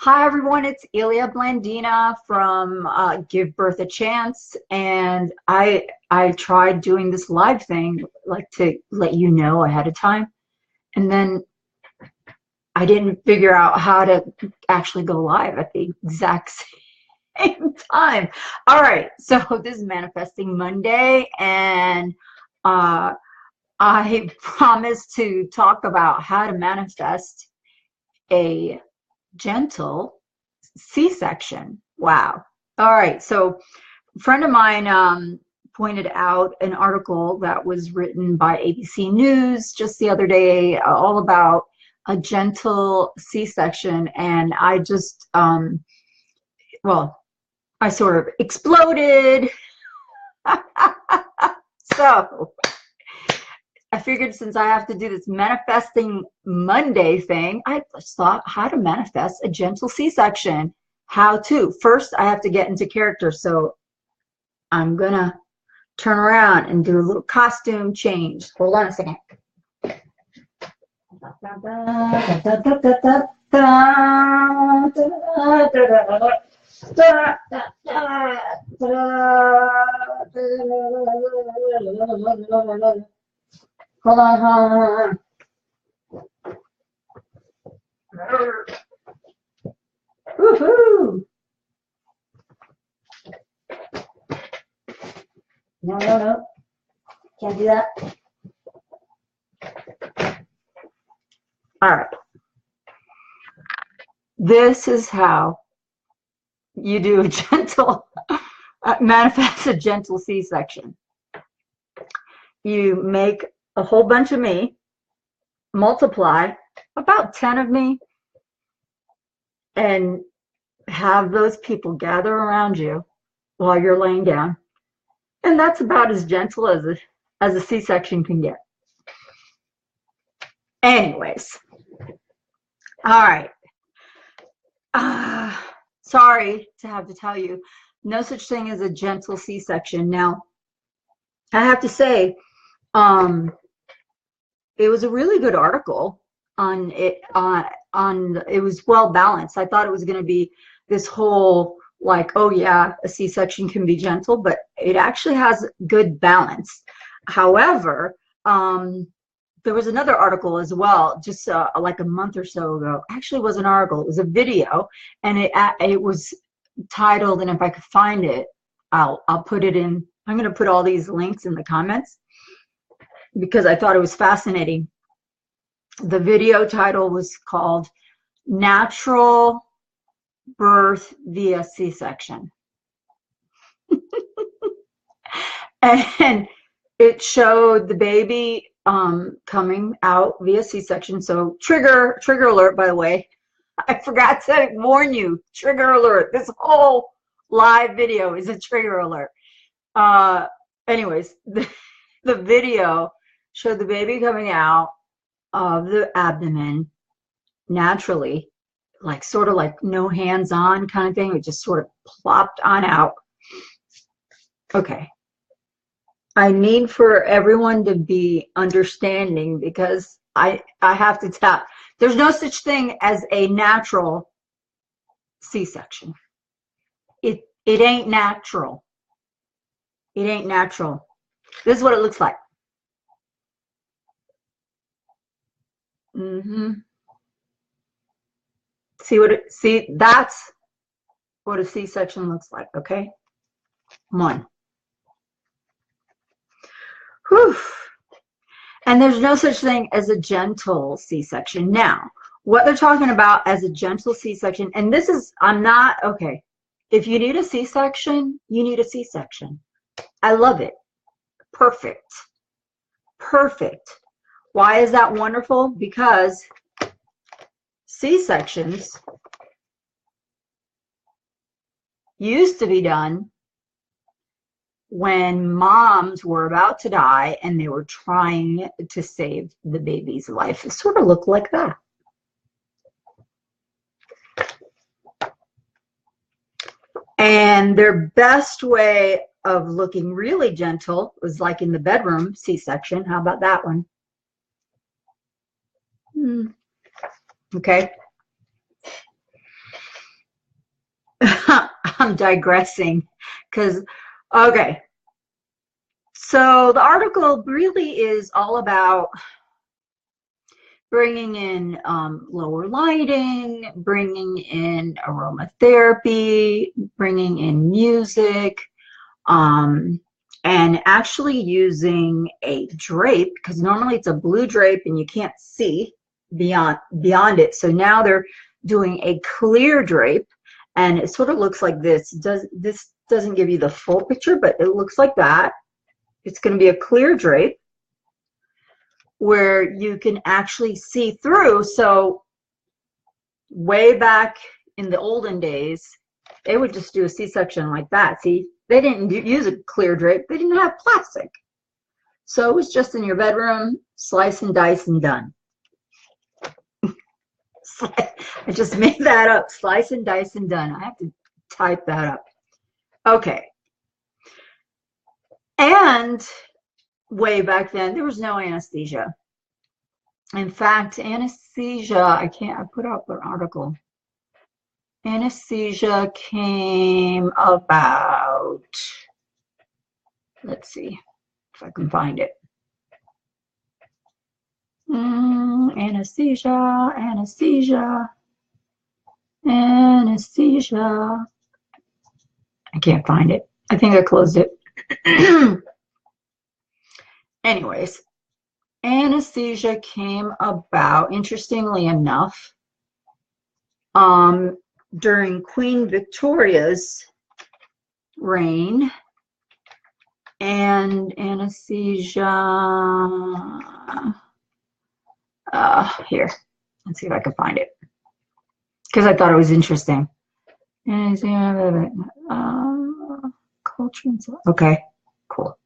Hi everyone, it's Elia Blandina from Give Birth a Chance, and I tried doing this live thing like to let you know ahead of time, and then I didn't figure out how to actually go live at the exact same time. All right, so this is Manifesting Monday, and uh, I promised to talk about how to manifest a gentle C-section. Wow. All right. So a friend of mine pointed out an article that was written by ABC News just the other day, all about a gentle C-section. And I just, well, I sort of exploded. So I figured since I have to do this Manifesting Monday thing, I just thought how to manifest a gentle C-section. How to. First, I have to get into character. So I'm going to turn around and do a little costume change. Hold on a second. Hold on, hold on. Woohoo! No, no, no. Can't do that. All right. This is how you do a gentle, manifest a gentle C-section. You make a whole bunch of me, multiply about 10 of me, and have those people gather around you while you're laying down. And that's about as gentle as a C-section can get. Anyways, all right. Sorry to have to tell you, no such thing as a gentle C-section. Now, I have to say, it was a really good article on it. It was well balanced. I thought it was going to be this whole like, oh yeah, a C-section can be gentle, but it actually has good balance. However, there was another article as well, just like a month or so ago. Actually, it was an article. It was a video, and it was titled. And if I could find it, I'll put it in. I'm going to put all these links in the comments because I thought it was fascinating. The video title was called "Natural Birth via C-section," and it showed the baby coming out via C-section. So trigger alert, by the way. I forgot to warn you, trigger alert. This whole live video is a trigger alert. Anyways, the video showed the baby coming out of the abdomen naturally, like sort of like no hands on kind of thing. It just sort of plopped on out. Okay. I need for everyone to be understanding because I have to tell. There's no such thing as a natural C-section. It ain't natural. It ain't natural. This is what it looks like. See, that's what a C-section looks like, okay? One. Whew. And there's no such thing as a gentle C-section. Now, what they're talking about as a gentle C-section, and this is, I'm not, okay, if you need a C-section, you need a C-section. I love it. Perfect. Perfect. Why is that wonderful? Because C-sections used to be done when moms were about to die and they were trying to save the baby's life. It sort of looked like that. And their best way of looking really gentle was like in the bedroom C-section. How about that one? Okay. I'm digressing because, okay. So the article really is all about bringing in lower lighting, bringing in aromatherapy, bringing in music, and actually using a drape, because normally it's a blue drape and you can't see beyond it. So now they're doing a clear drape, and it sort of looks like this. This doesn't give you the full picture, but it looks like that. It's going to be a clear drape where you can actually see through. So way back in the olden days, they would just do a C-section like that. See, they didn't use a clear drape. They didn't have plastic. So it was just in your bedroom, slice and dice and done. I just made that up, slice and dice and done. I have to type that up. Okay. And way back then, there was no anesthesia. In fact, anesthesia, I put up an article. Anesthesia came about, let's see if I can find it. Anesthesia, anesthesia, anesthesia. I can't find it. I think I closed it. Anyways, anesthesia came about, interestingly enough, during Queen Victoria's reign, and anesthesia, here, let's see if I can find it, because I thought it was interesting. Culture and so, okay, cool.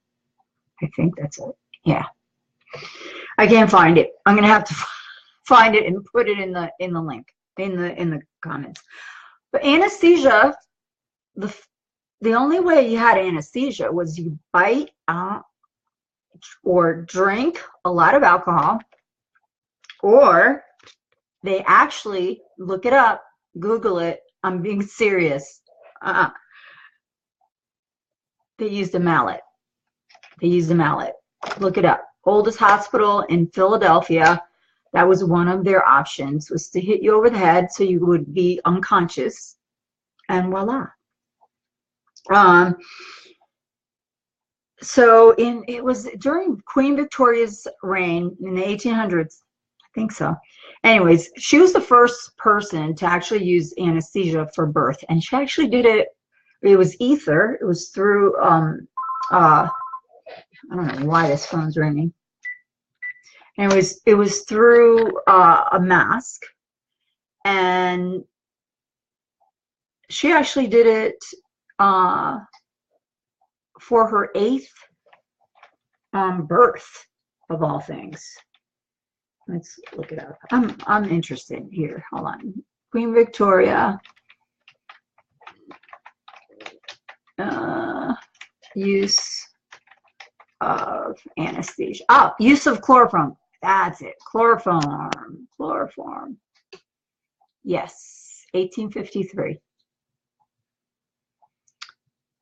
I think that's it. Yeah, I can't find it. I'm gonna have to find it and put it in the link in the comments. But anesthesia, the only way you had anesthesia was you bite or drink a lot of alcohol, or they actually, look it up, Google it. I'm being serious. They used a mallet. They used a mallet. Look it up. Oldest hospital in Philadelphia. That was one of their options, was to hit you over the head so you would be unconscious, and voila. So it was during Queen Victoria's reign in the 1800s, I think so. Anyways, she was the first person to actually use anesthesia for birth, and she actually did it. It was ether. It was through I don't know why this phone's ringing. And it was through a mask, and she actually did it for her 8th birth, of all things. Let's look it up. I'm interested here. Hold on. Queen Victoria. Use of anesthesia. Oh, use of chloroform. That's it. Chloroform. Chloroform. Yes. 1853.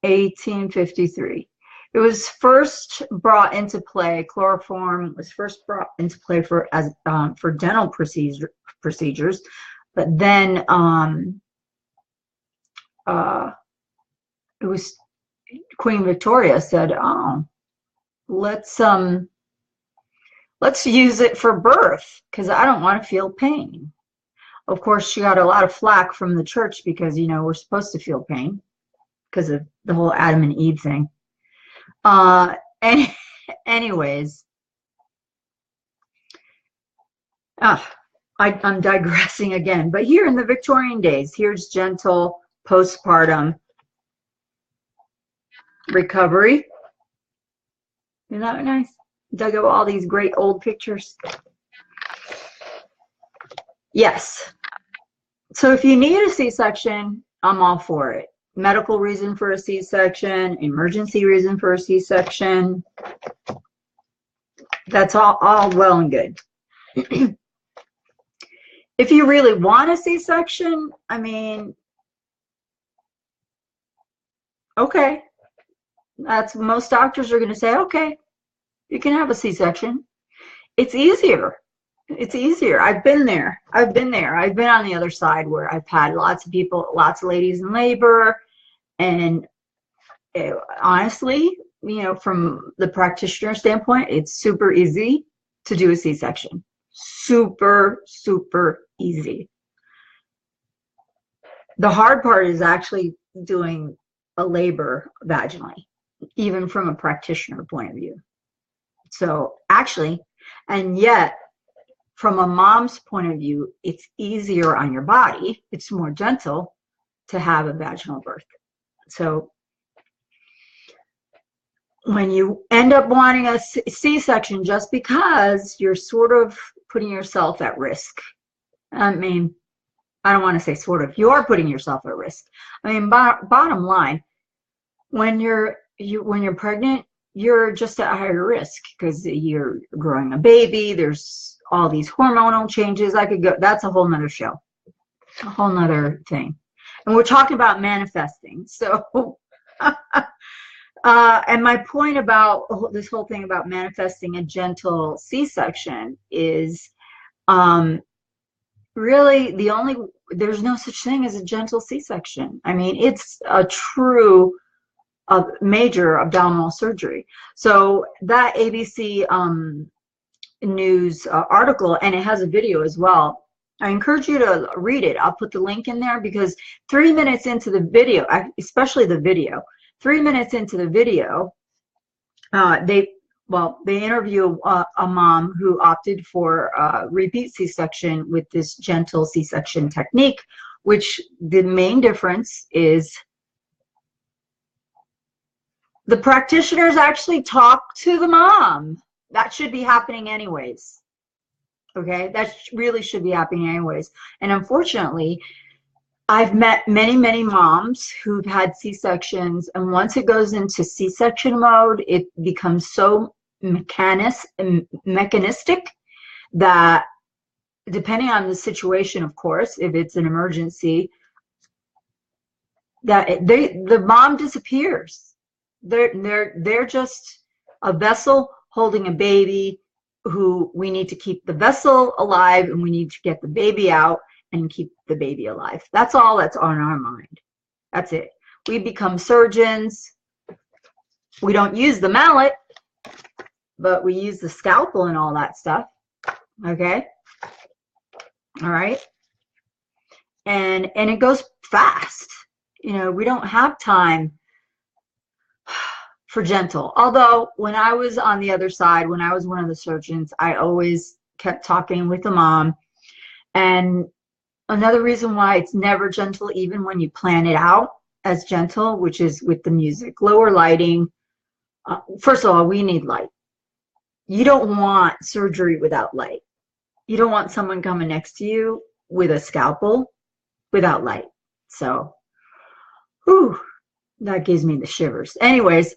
1853. It was first brought into play. Chloroform was first brought into play for dental procedures, but then it was Queen Victoria said, "Oh, let's use it for birth because I don't want to feel pain." Of course, she got a lot of flack from the church because, you know, we're supposed to feel pain because of the whole Adam and Eve thing. Anyways, I'm digressing again. But here in the Victorian days, here's gentle postpartum recovery. Isn't that nice? Dug up all these great old pictures. Yes. So if you need a C-section, I'm all for it. Medical reason for a C-section, emergency reason for a C-section. That's all well and good. If you really want a C-section, I mean, Okay. Most doctors are going to say, okay, you can have a C-section. It's easier. It's easier. I've been there. I've been there. I've been on the other side where I've had lots of people, lots of ladies in labor. And honestly, from the practitioner standpoint, it's super easy to do a C-section. Super, super easy. The hard part is actually doing a labor vaginally, even from a practitioner point of view. So actually, and yet from a mom's point of view, it's easier on your body. It's more gentle to have a vaginal birth. So when you end up wanting a C-section just because you're sort of putting yourself at risk. I mean, I don't want to say sort of, you're putting yourself at risk. I mean, bottom line, when you're pregnant, you're just at higher risk because you're growing a baby. There's all these hormonal changes. That's a whole nother show, a whole nother thing. And we're talking about manifesting. So, and my point about this whole thing about manifesting a gentle C-section is really there's no such thing as a gentle C-section. I mean, it's a true major abdominal surgery. So that ABC News article, and it has a video as well. I encourage you to read it. I'll put the link in there because 3 minutes into the video, especially the video, 3 minutes into the video, they interview a mom who opted for repeat C-section with this gentle C-section technique, which the main difference is the practitioners actually talk to the mom. That should be happening anyways. Okay, that really should be happening anyways. And unfortunately, I've met many, many moms who've had C-sections, and once it goes into C-section mode, it becomes so mechanistic that, depending on the situation, of course, if it's an emergency, that the mom disappears. They're just a vessel holding a baby who we need to keep the vessel alive, and we need to get the baby out and keep the baby alive. That's all that's on our mind. That's it. We become surgeons. We don't use the mallet, but we use the scalpel and all that stuff. Okay? All right? And it goes fast. We don't have time for gentle. Although when I was on the other side, when I was one of the surgeons, I always kept talking with the mom. And another reason why it's never gentle, even when you plan it out as gentle, which is with the music, lower lighting. First of all, we need light. You don't want surgery without light. You don't want someone coming next to you with a scalpel without light. So, whew, that gives me the shivers. Anyways,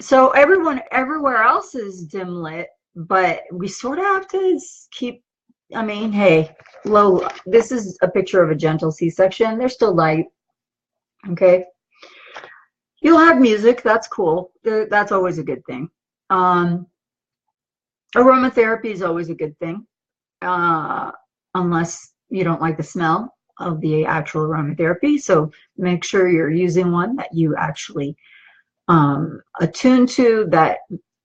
so everywhere else is dim lit, but we sort of have to keep, I mean, hey, this is a picture of a gentle C-section. There's still light. Okay. You'll have music. That's cool. That's always a good thing. Aromatherapy is always a good thing, unless you don't like the smell of the actual aromatherapy. So make sure you're using one that you actually attune to, that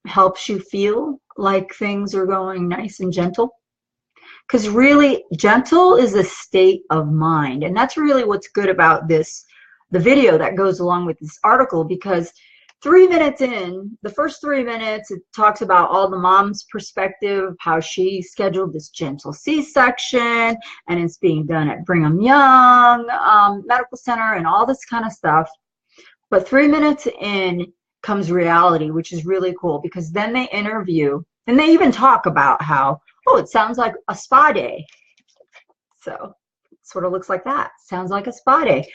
helps you feel like things are going nice and gentle. Because really, gentle is a state of mind. And that's really what's good about the video that goes along with this article, because 3 minutes in, the first 3 minutes, it talks about all the mom's perspective, how she scheduled this gentle C-section, and it's being done at Brigham Young Medical Center and all this kind of stuff. But 3 minutes in comes reality, which is really cool, because then they interview, and they even talk about how, oh, it sounds like a spa day. So it sort of looks like that. Sounds like a spa day.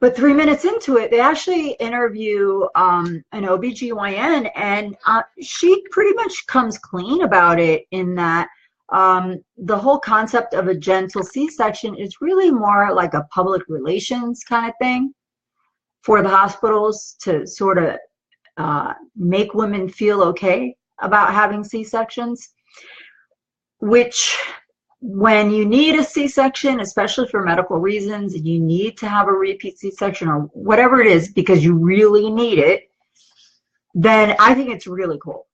But 3 minutes into it, they actually interview an OBGYN, and she pretty much comes clean about it, in that The whole concept of a gentle C-section is really more like a public relations kind of thing for the hospitals to sort of make women feel okay about having C-sections, which when you need a C-section, especially for medical reasons, and you need to have a repeat C-section or whatever it is because you really need it, then I think it's really cool.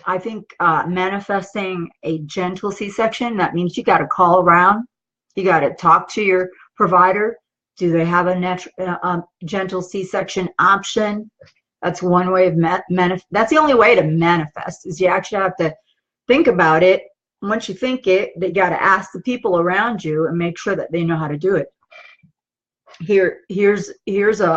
I think manifesting a gentle C-section, that means you got to call around, you got to talk to your provider. Do they have a gentle C-section option? That's one way of that's the only way to manifest, is you actually have to think about it. Once you think it, they got to ask the people around you and make sure that they know how to do it. Here's the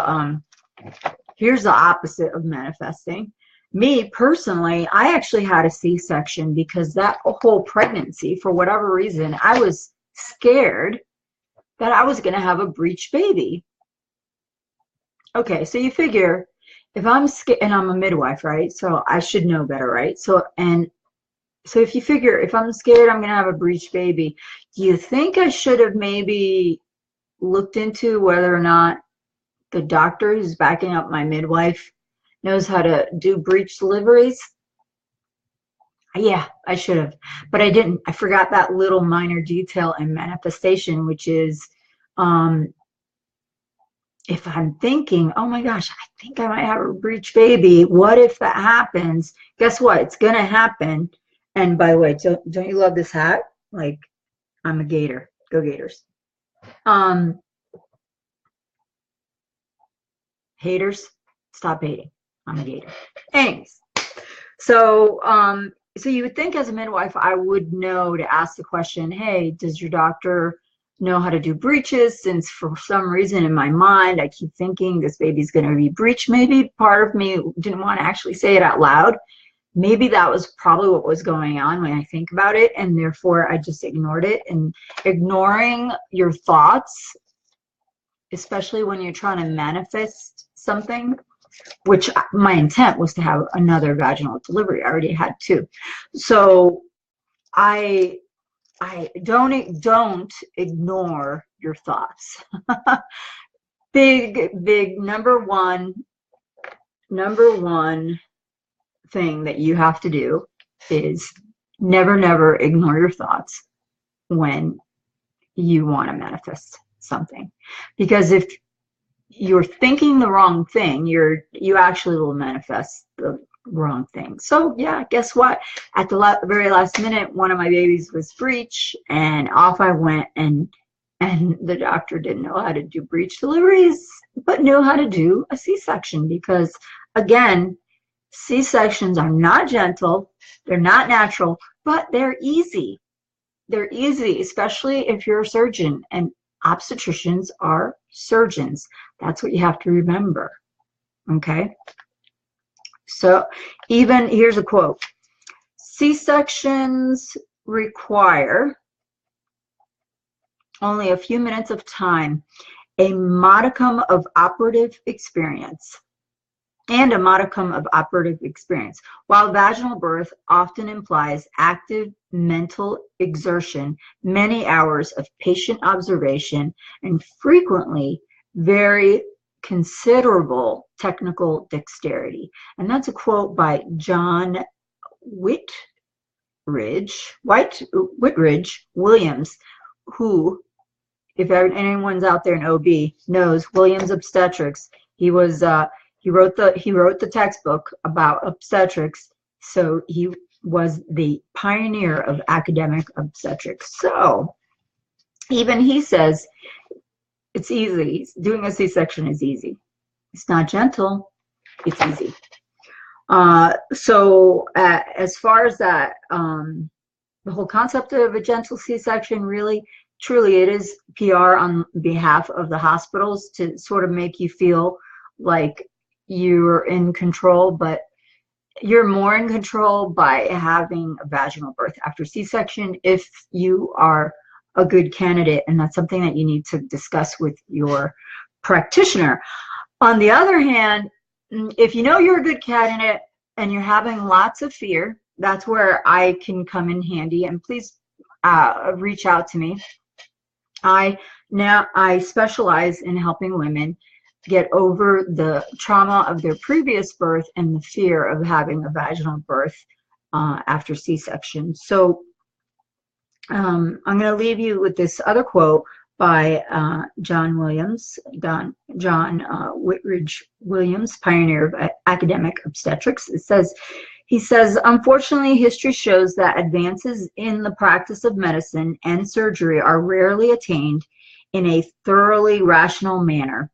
opposite of manifesting. Me personally, I actually had a C-section because that whole pregnancy, for whatever reason, I was scared that I was going to have a breech baby. Okay, so you figure if I'm scared, and I'm a midwife, right? So I should know better, right? So if you figure if I'm scared I'm going to have a breech baby, do you think I should have maybe looked into whether or not the doctor who's backing up my midwife knows how to do breech deliveries? Yeah, I should have, but I didn't. I forgot that little minor detail in manifestation, which is if I'm thinking, oh my gosh, I think I might have a breech baby, what if that happens? Guess what? It's going to happen. And by the way, don't you love this hat? Like, I'm a Gator. Go Gators. Haters, stop hating. I'm a Gator. Anyways, so you would think as a midwife, I would know to ask the question, hey, does your doctor know how to do breeches? Since for some reason in my mind, I keep thinking this baby's going to be breech. Maybe part of me didn't want to actually say it out loud. Maybe that was probably what was going on when I think about it, and therefore I just ignored it. And ignoring your thoughts, especially when you're trying to manifest something, which my intent was to have another vaginal delivery. I already had two. So I don't ignore your thoughts. big number one thing that you have to do is never ignore your thoughts when you want to manifest something, because if you're thinking the wrong thing, you actually will manifest the wrong thing. So yeah, guess what? At the very last minute, one of my babies was breech, and off I went, and the doctor didn't know how to do breech deliveries, but knew how to do a C-section, because again, C-sections are not gentle, they're not natural, but they're easy. They're easy, especially if you're a surgeon, and obstetricians are surgeons. That's what you have to remember. Okay? So even, here's a quote. C-sections require only a few minutes of time, a modicum of operative experience, While vaginal birth often implies active mental exertion, many hours of patient observation, and frequently very considerable technical dexterity. And that's a quote by John Whitridge Williams, who, if anyone's out there in OB, knows Williams Obstetrics. He was he wrote the textbook about obstetrics, so he was the pioneer of academic obstetrics. So even he says it's easy. Doing a C-section is easy. It's not gentle, it's easy. So as far as that, the whole concept of a gentle C-section, really, truly, it is PR on behalf of the hospitals to sort of make you feel like you're in control, but you're more in control by having a vaginal birth after C-section if you are a good candidate, and that's something that you need to discuss with your practitioner. On the other hand, if you know you're a good candidate and you're having lots of fear, that's where I can come in handy. And please reach out to me. I specialize in helping women get over the trauma of their previous birth and the fear of having a vaginal birth after C-section. So I'm going to leave you with this other quote by John Whitridge Williams, pioneer of academic obstetrics. He says, unfortunately, history shows that advances in the practice of medicine and surgery are rarely attained in a thoroughly rational manner,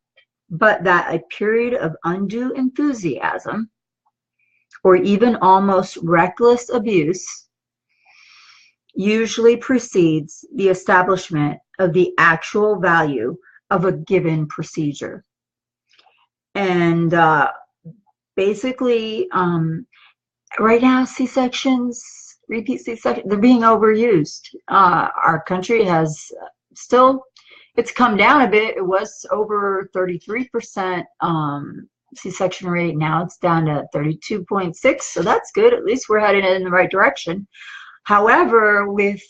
but that a period of undue enthusiasm or even almost reckless abuse usually precedes the establishment of the actual value of a given procedure. And basically, right now, C-sections, repeat C-sections, they're being overused. Our country has still, it's come down a bit. It was over 33% C-section rate. Now it's down to 32.6. So that's good. At least we're headed in the right direction. However, with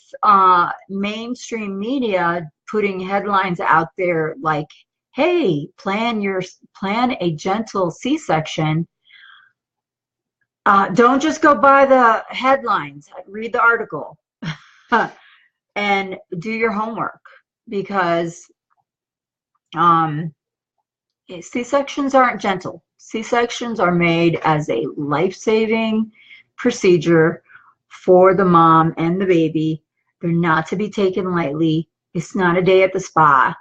mainstream media putting headlines out there like, hey, plan a gentle C-section, don't just go by the headlines. Read the article and do your homework, because C-sections aren't gentle. C-sections are made as a life-saving procedure for the mom and the baby. They're not to be taken lightly. It's not a day at the spa.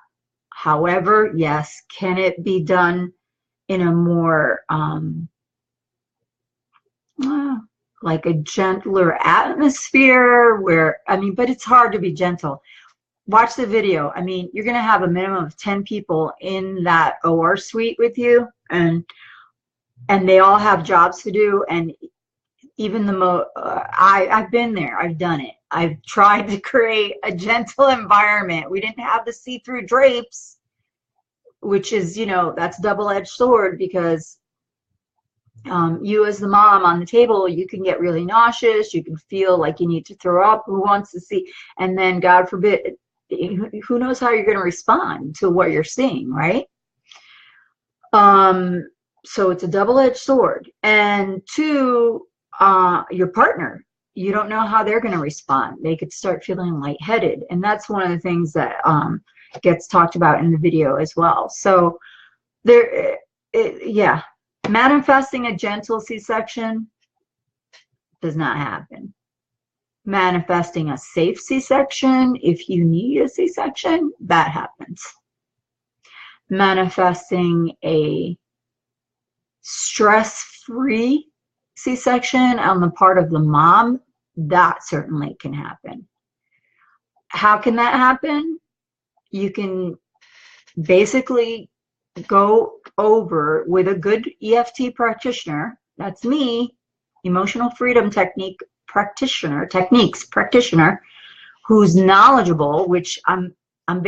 However, yes, can it be done in a more like a gentler atmosphere where, I mean, but it's hard to be gentle. Watch the video. I mean, you're going to have a minimum of 10 people in that OR suite with you, and they all have jobs to do. And even I've been there. I've done it. I've tried to create a gentle environment. We didn't have the see-through drapes, which is, you know, that's double-edged sword, because you as the mom on the table, you can get really nauseous. You can feel like you need to throw up. Who wants to see? And then, God forbid, who knows how you're going to respond to what you're seeing, right? So it's a double-edged sword. And two, your partner, you don't know how they're going to respond. They could start feeling lightheaded. And that's one of the things that gets talked about in the video as well. So yeah, manifesting a gentle C-section does not happen. Manifesting a safe C-section, if you need a C-section, that happens. Manifesting a stress-free C-section on the part of the mom, that certainly can happen. How can that happen? You can basically go over with a good EFT practitioner. That's me, emotional freedom techniques practitioner, who's knowledgeable, which I'm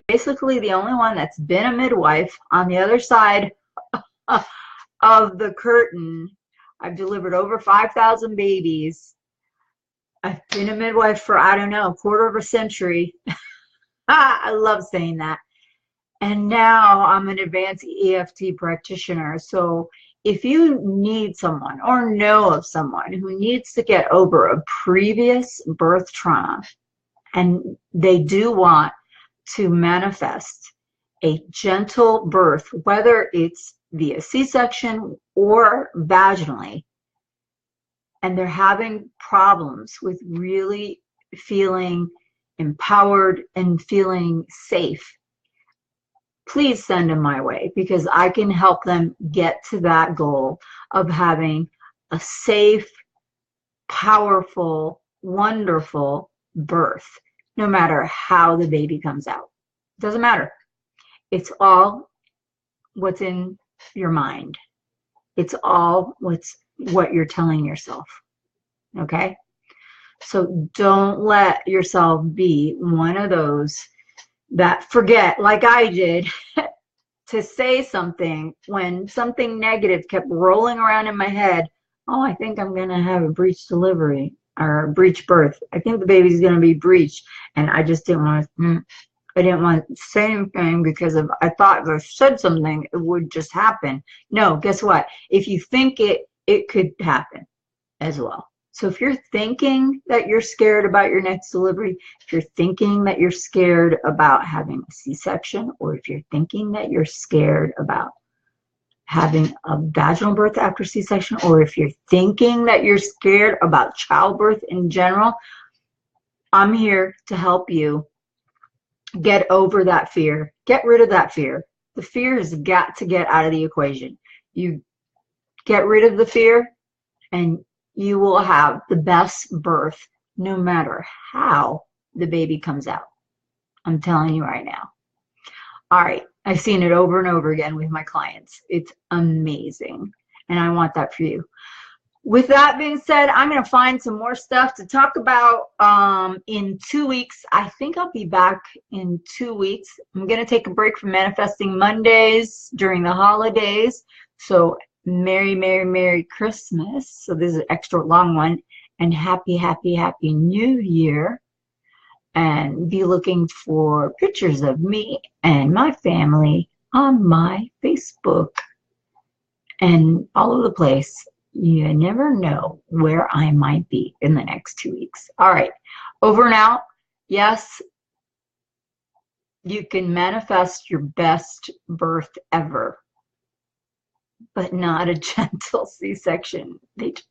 basically the only one that's been a midwife on the other side of the curtain. I've delivered over 5,000 babies. I've been a midwife for, I don't know, a quarter of a century. I love saying that. And now I'm an advanced EFT practitioner. So if you need someone or know of someone who needs to get over a previous birth trauma, and they do want to manifest a gentle birth, whether it's via C-section or vaginally, and they're having problems with really feeling empowered and feeling safe, please send them my way, because I can help them get to that goal of having a safe, powerful, wonderful birth, no matter how the baby comes out. It doesn't matter. It's all what's in your mind. It's all what you're telling yourself. Okay? So don't let yourself be one of those that forget, like I did, to say something when something negative kept rolling around in my head. Oh, I think I'm going to have a breech delivery. or breech birth. I think the baby's going to be breech. And I just didn't want to, I didn't want to say anything because if I thought if I said something, it would just happen. No, guess what? If you think it, it could happen as well. So if you're thinking that you're scared about your next delivery, if you're thinking that you're scared about having a C-section, or if you're thinking that you're scared about having a vaginal birth after C-section, or if you're thinking that you're scared about childbirth in general, I'm here to help you get over that fear. Get rid of that fear. The fear has got to get out of the equation. You get rid of the fear and you will have the best birth no matter how the baby comes out. I'm telling you right now. All right. I've seen it over and over again with my clients. It's amazing. And I want that for you. With that being said, I'm going to find some more stuff to talk about in 2 weeks. I think I'll be back in 2 weeks. I'm going to take a break from Manifesting Mondays during the holidays. So Merry, Merry, Merry Christmas. So this is an extra long one. And Happy, Happy, Happy New Year. And be looking for pictures of me and my family on my Facebook and all over the place. You never know where I might be in the next 2 weeks. All right, over and out. Yes, you can manifest your best birth ever, but not a gentle C-section.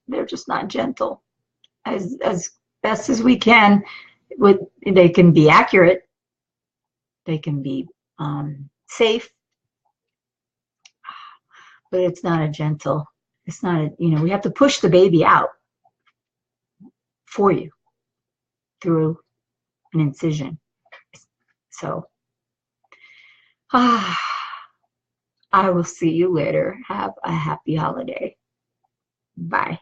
They're just not gentle. As best as we can, they can be accurate. They can be safe, but it's not a gentle. It's not a, you know, we have to push the baby out for you through an incision. So, I will see you later. Have a happy holiday. Bye.